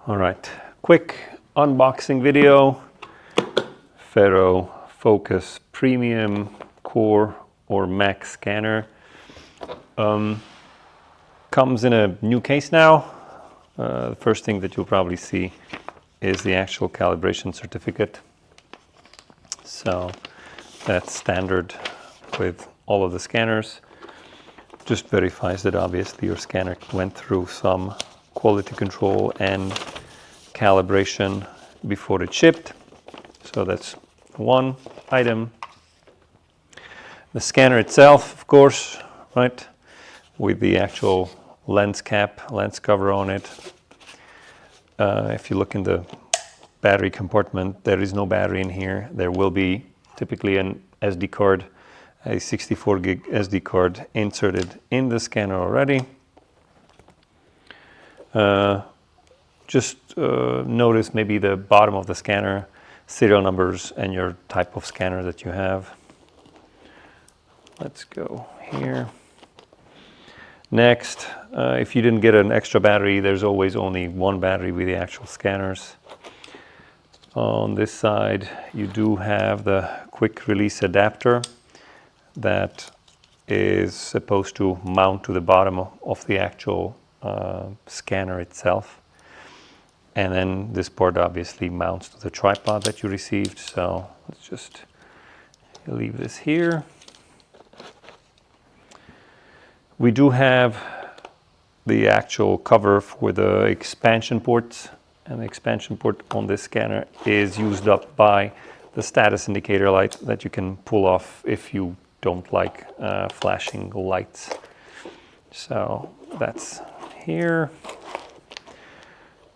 All right, quick unboxing video. FARO Focus Premium Core or Max scanner. Comes in a new case now. The first thing that you'll probably see is the actual calibration certificate. So that's standard with all of the scanners. Just verifies that obviously your scanner went through some quality control and calibration before it shipped. So that's one item. The scanner itself, of course, right, with the actual lens cap, lens cover on it. If you look in the battery compartment, there is no battery in here. There will be typically an SD card, a 64 gig SD card inserted in the scanner already. Just notice maybe the bottom of the scanner, serial numbers and your type of scanner that you have. Let's go here. Next, if you didn't get an extra battery, there's always only one battery with the actual scanners. On this side, you do have the quick release adapter that is supposed to mount to the bottom of the actual scanner itself. And then this part obviously mounts to the tripod that you received. So let's just leave this here. We do have the actual cover for the expansion ports, and the expansion port on this scanner is used up by the status indicator light that you can pull off if you don't like flashing lights. So that's here.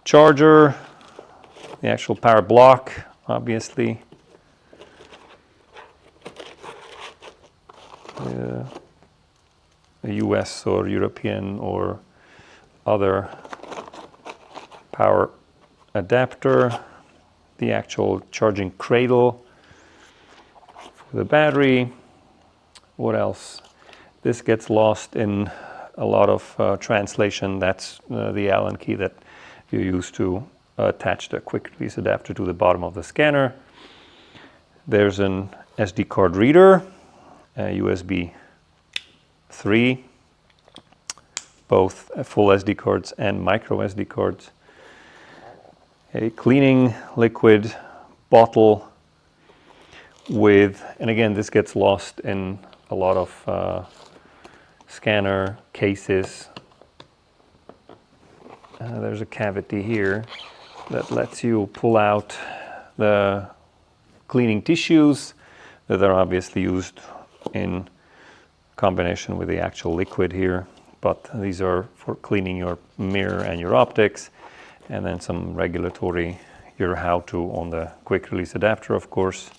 Charger, the actual power block, obviously. The US or European or other power adapter, the actual charging cradle for the battery. What else? This gets lost in a lot of translation. That's the Allen key that you use to attach the quick release adapter to the bottom of the scanner. There's an SD card reader, USB 3, both full SD cards and micro SD cards. A cleaning liquid bottle with, and again, this gets lost in a lot of scanner cases. There's a cavity here that lets you pull out the cleaning tissues that are obviously used in combination with the actual liquid here, but these are for cleaning your mirror and your optics, and then some regulatory, your how-to on the quick release adapter, of course.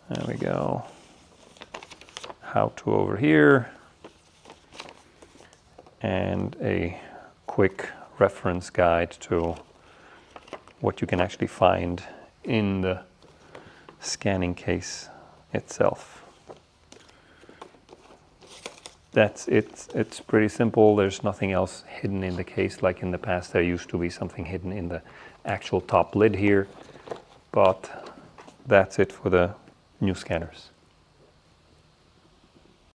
There we go. How-to over here, and a quick reference guide to what you can actually find in the scanning case itself. That's it. It's pretty simple. There's nothing else hidden in the case like in the past. There used to be something hidden in the actual top lid here, but that's it for the new scanners.